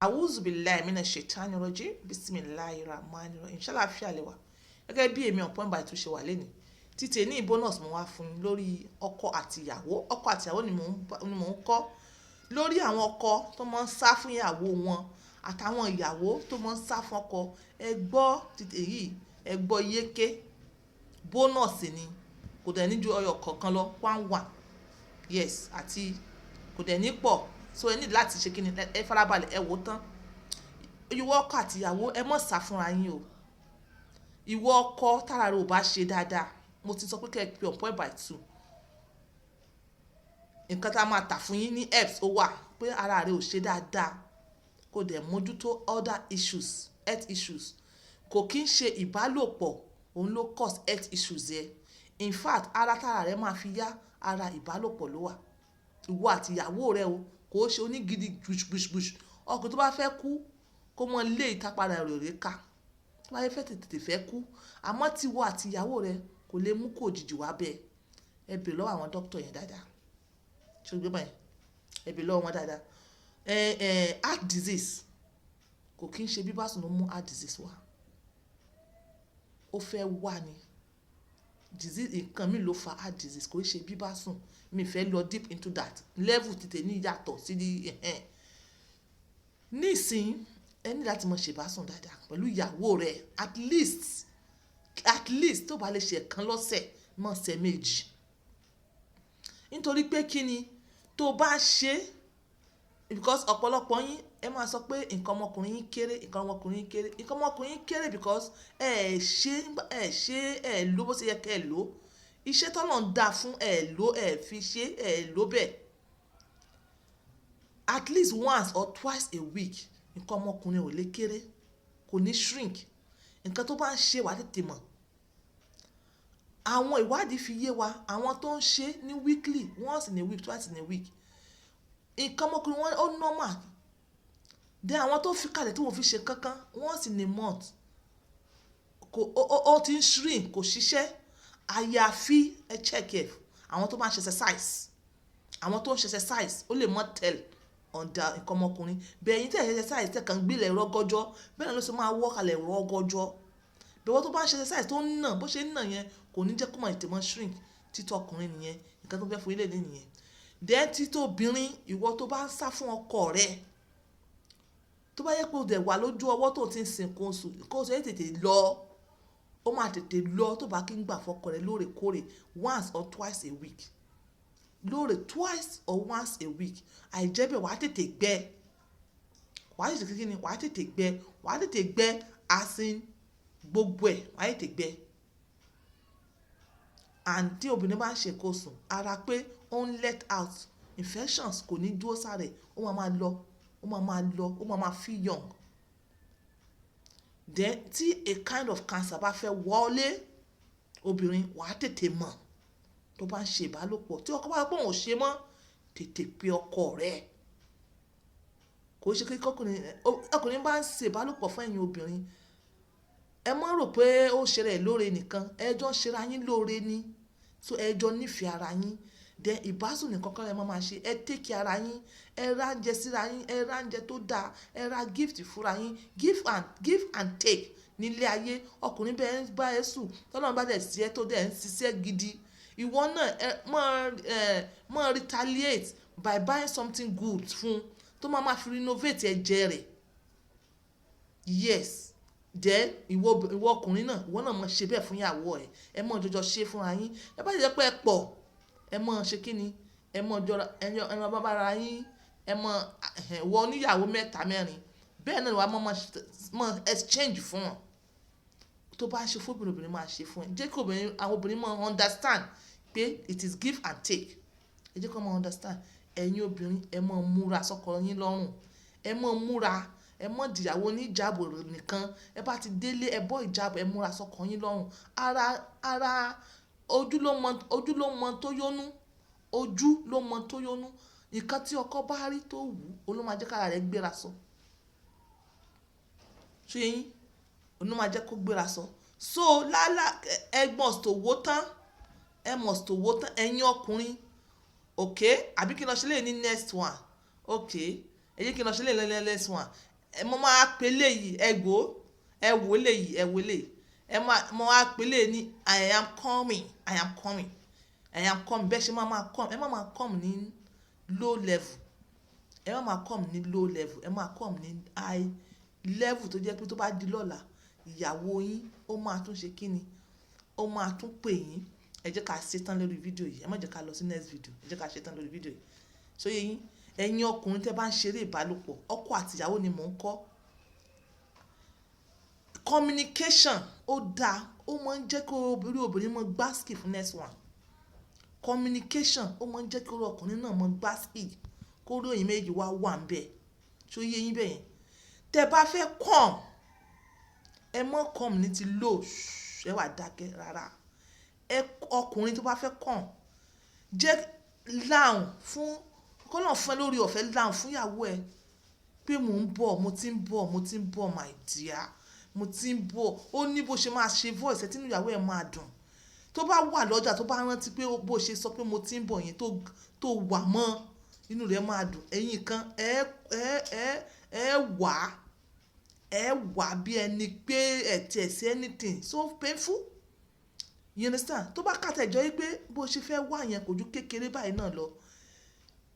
A'udhu billahi minash shaitani rajim. Bismillahirrahmanirrahim. Inshallah fi àlẹ́ wa. Gẹ́gẹ́ bí èmi ọ̀pọ̀ ìgbà tó ṣe wà lẹ́ni. Títí ní bonus mo wá fún lórí ọkọ àti ìyàwó. Ọkọ àti ìyàwó ni mò ń kọ́. Lórí àwọn ọkọ tó máa ń sá fún ìyàwó wọn àtàwọn ìyàwó tó máa ń sá fún ọkọ. Ẹ gbọ́ títí èyí, ẹ gbọ́ yéké. Bonus ni. Kò dẹ̀ ní ju ọyọ kọ̀ọ̀kan lọ, 1. Yes, àti kò dẹ̀ ní pọ̀. So ẹ ní láti ṣe kíni, ẹ farabalẹ̀, ẹ wò tán. Ìwọ ọkọ àti ìyàwó ẹ mọ̀ sá fúnra yín o. Ìwọ ọkọ tára rẹ ò bá ṣe dáadáa, mo ti sọ pé kẹ́ ẹ pe on point by 2. Nǹkan tá a máa tà fún yín ní herbs ó wà pé ara rẹ ò ṣe dáadáa. Kò dẹ̀ mójútó other issues, health issues. Kò kí ń ṣe ìbálòpọ̀, òun ló cause health issues yẹn. In fact, ara tára rẹ máa fi yá, ara ìbálòpọ̀ ló wà. Ìwọ àti ìyàwó rẹ o, kò ṣe onígidi bush. Ọkùnrin tó bá fẹ́ kú, kó mọ lé ìtàpadà rẹ̀ rè ká. Tó bá fẹ́ tètè fẹ́ kú, àmọ́ tí ìwọ àti ìyàwó rẹ kò lè mú kó òjijì wá bẹ́ẹ̀. Ẹ bèèrè lọ́wọ́ àwọn dókítà yẹn dáadáa. Ṣé o gbé báyìí? Ẹ bèèrè lọ́wọ́ wọn dáadáa. Heart disease kò kí ń ṣe bíbá sùn ló mú heart disease wá. Ó fẹ́ wà ní disease, nǹkan mi ló fa heart disease, kò ṣe bíbá sùn. Mi fẹ́ lọ deep into that. Level tètè ní yàtọ̀ sí di nísìn ẹ ní láti mọ̀ ṣe bá sùn dáadáa pẹ̀lú ìyàwó rẹ at least tó bá lè ṣe kan lọ́sẹ̀ mọ́ ṣe méjì. Nítorí pé kí ni tó bá ṣe, because ọ̀pọ̀lọpọ̀ yín ẹ máa sọ pé nǹkan ọmọkùnrin yín kéré, nǹkan ọmọkùnrin yín kéré because ẹ lò bó ṣe yẹ kẹ́ ẹ lò. Iṣẹ́ tọ́nà ń dá fún fi ṣe lò bẹ́ẹ̀. At least once or twice a week nǹkan ọmọkùnrin ò lè kéré, kò ní shrink. Nǹkan tó bá ń ṣe wá tètè mọ̀. Àwọn ìwádìí fi yé wa, àwọn tó ń ṣe ní weekly, once in a week, twice in a week, nǹkan ọmọkùnrin wọn ó normal. Then àwọn tó fi kalẹ̀ tí wọ́n fi ṣe kankan once in a month, ó ti ń shrink, kò ṣiṣẹ́. Àyàfi ẹ check ẹ̀. Àwọn tó máa ń ṣe exercise, ó lè mọ́ tell ọ̀dà nǹkan ọmọkùnrin. Bẹ́ẹ̀ yín tẹ̀ exercise tẹ̀ kàn gbé ilẹ̀ rọ́gọ́jọ́, bẹ́ẹ̀ ló ṣe máa wọ́ kalẹ̀ rọ́gọ́jọ́. Bẹ́ẹ̀ wọ́n tó bá ń ṣe exercise tó ń nà, bó ṣe ń nà yẹn kò ní jẹ́ kó máa tètè mọ́ shrink. Títọ́ ọkùnrin nìyẹn, nǹkan tó fẹ́ fún ilé nìyẹn. Then títọ́ obìnrin, ìwọ tó bá ń sá fún ọkọ rẹ, tó bá yẹ pé o dẹ̀ wà lójú ọwọ́ tó ti ń sin nǹkan oṣù yẹn tètè lọ. Ó máa tètè lọ tó bá kí ń gbà fọkọ rẹ lóòrèkóòrè once or twice a week. Twice or once a week. Àìjẹ́bẹ̀ wàá tètè gbẹ. Wàá tètè gbẹ asin gbogbo ẹ̀, wàá tètè gbẹ. And tí obìnrin bá ń ṣe nǹkan oṣù, ara pé ó ń let out infections kò ní dúró sáré, ó máa máa feel young. Then tí a kind of cancer bá fẹ́ wọlé obìnrin, wàá tètè mọ̀ tó bá ń ṣe ìbálòpọ̀. Tí ọkọ bá sọ pé òun ò ṣe mọ́, tètè pe ọkọ rẹ. Kò ṣe kí ọkùnrin bá ń ṣe ìbálòpọ̀ fún ẹ̀yin obìnrin, ẹ má rò pé ó ṣe rẹ̀ lóore nìkan, ẹjọ́ ń ṣera yín lóore ni. So ẹjọ́ nífẹ̀ẹ́ ara yín. Then ìbásùn nìkan kọ́ ẹ máa ṣe, ẹ take care ara yín, ẹ ra oúnjẹ síra yín, ẹ ra oúnjẹ tó dáa, ẹ ra gift fúnra yín, give and take nílé ayé. Ọkùnrin bẹ́ẹ̀ bá ẹ sùn, tọ́lọ́run bá dẹ̀ sí ẹ tó dẹ̀ ń ṣiṣẹ́ gidi, ìwọ náà mọ̀ retaliate by buying something good fún tó máa fi renovate ẹ̀jẹ̀ rẹ̀. Yes. Then ìwọ ọkùnrin náà, ìwọ náà mọ̀ ṣe bẹ́ẹ̀ fún ìyàwó ẹ̀. Ẹ mọ̀ jọjọ ṣe fúnra yín. Ẹ bá jẹ́ pé ẹ pọ̀, ẹ mọ̀ ṣe kíni, ẹ mọ̀ jọra, ẹran bàbá ara yín, ẹ mọ̀ wọ oníyàwó 3, 4. Bẹ́ẹ̀ náà wàá mọ̀ exchange fún wọn. Tó bá ṣe fún obìnrin máa ṣe fún ẹ. Jẹ́ kí àwọn obìnrin mọ̀ understand pé it is give and take. Ẹ jẹ́ kí wọ́n mọ̀ understand. Ẹ̀yin obìnrin ẹ mọ̀ múra sọ́kọ yín lọ́rùn. Ẹ mọ̀ múra, ẹ mọ̀ dìyàwó ní ìjábò nìkan. Ẹ bá ti délé ẹ bọ́ ìjábò, ẹ múra sọ́kọ yín lọ́rùn. Ara ojú ló mọ tó yónú. Nǹkan tí ọkọ bá rí tó wù ú, ló máa jẹ́ kára rẹ̀ gbéra sọ. Ṣé yín? Ló máa jẹ́ kó gbéra sọ. So ẹ must to wó tán. Ẹ̀yin ọkùnrin. Okay? Àbí kí n lọ ṣe lè ní next one. Okay? Ẹ jẹ́ kí n lọ ṣe lè ní next one. mo máa pe léyìí ẹ wò léyìí ẹ wò léyìí mo máa pe léyìí ní I am coming bẹ́ẹ̀ ṣe máa come ẹ má máa come ní low level, ẹ má máa come ní low level, ẹ máa come ní high level tó jẹ́ pé tó bá di lọ́la ìyàwó yín ó máa tún ṣe kíni, ó máa tún pè yín. Ẹ jẹ́ ká ṣe tán lórí fídíò yìí, ẹ má jẹ́ ká lọ sí next video, ẹ jẹ́ ká ṣe tán lórí fídíò yìí. So yé yín, ẹ̀yin ọkùnrin tẹ́ bá ń ṣeré ìbálòpọ̀, ọkọ àti ìyàwó ni mò ń kọ́. Communication ó dáa, ó máa ń jẹ́ kí obìnrin mọ gbásìkì fún next one. Communication ó máa ń jẹ́ kí ọkùnrin náà mọ gbásìkì kó ròyìn méjì wá wà ń bẹ̀. So yé yín bẹ́yẹn. Tẹ́ bá fẹ́ come, ẹ mọ́ come ní ti low, ẹ wà dákẹ́ rárá. Ọkùnrin tó bá fẹ́ come jẹ́ láhùn fún kọ́nà fún ẹ lórí ọ̀fẹ́ láhùn fún ìyàwó ẹ pé mo ti ń bọ̀ my dear, mo ti ń bọ̀. Ó ní bó ṣe máa ṣe voice ẹ tí inú ìyàwó ẹ máa dùn. Tó bá wà lọ́jà tó bá rántí pé bó ṣe sọ pé mo ti ń bọ̀ yẹn tó wà mọ́, inú rẹ̀ máa dùn. Ẹ̀yin kan ẹ wà bí ẹni pé ẹ tiẹ̀ sí anything so painful. You understand? Tó bá kàtẹ́jọ́ yí pé bó ṣe fẹ́ wà yẹn kò ju kékeré báyìí náà lọ,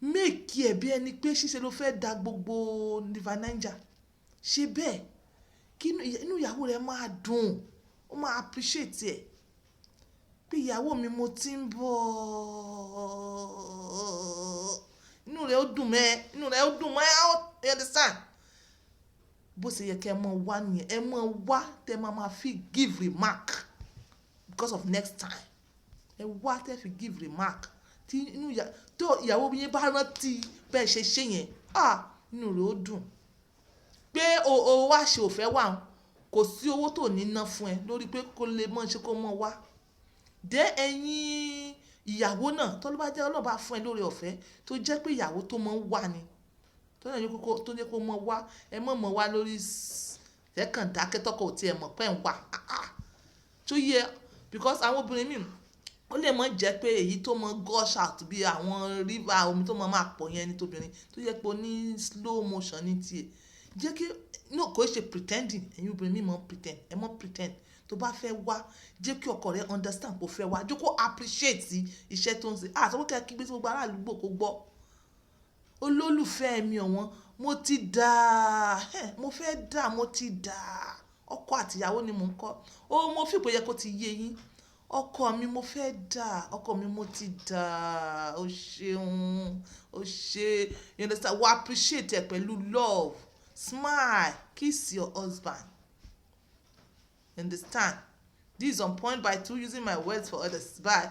make ẹ̀ bí ẹni pé ṣíṣe ló fẹ́ da gbogbo River Niger. Ṣe bẹ́ẹ̀ kí inú ìyàwó rẹ̀ máa dùn, ó máa appreciate ẹ̀ pé ìyàwó mi mo ti ń bọ̀. Inú rẹ̀ ó dùn mẹ́, you understand? Bó ṣe yẹ kí ẹ mọ̀ wá nìyẹn, ẹ mọ̀ wá tẹ́ máa fi give remark because of next time. Ẹ wá tẹ́ fi give remark tí ìyàwó yín bá rántí bẹ́ẹ̀ ṣe yẹn, inú rẹ̀ ó dùn pé o wá ṣe òfẹ́ wà, kò sí owó tó ní ná fún ẹ lórí pé kó lè mọ̀ ṣe kó mọ̀ wá. Dé ẹ̀yin ìyàwó náà tó ló bá jẹ́ Ọlọ́run bá fún ẹ lórí ọ̀fẹ́ tó jẹ́ pé ìyàwó tó mọ̀ wá ni tó jẹ́ kó mọ̀ wá, ẹ mọ̀ wá lórí ẹ̀kàn dákẹ́ tọkọ ò tiẹ̀ mọ̀ pé ń wà. Tó yẹ because àwọn obìnrin mi ó lè mọ̀ jẹ́ pé èyí tó mọ̀ gush out bí àwọn river omi tó mọ̀ máa pọ̀ yẹn ní tóbìnrin tó yẹ pé ó ní slow motion ní tiẹ̀. Jẹ́ kí kò ṣe pretending, ẹ̀yin obìnrin mi mọ̀ pretend, ẹ mọ̀ pretend. Tó bá fẹ́ wá jẹ́ kí ọkọ rẹ understand kó fẹ́ wá, jẹ́ kó appreciate iṣẹ́ tó ń ṣe. Sọ pé kí gbé sí gbogbo ará àdúgbò kó gbọ́. Olólùfẹ́ mi ọ̀wọ́n, mo ti dà, mo fẹ́ dà, mo ti dà. Ọkọ àti ìyàwó ni mò ń kọ́. Mo fi pé yẹ kó ti yé yín. Ọkọ mi mo fẹ́ dà, ọkọ mi mo ti dà. O ṣeun, o ṣe. You understand? Wá appreciate ẹ pẹ̀lú love. Smile, kiss your husband. Understand? This is on Point by 2 using my words for others. Bye.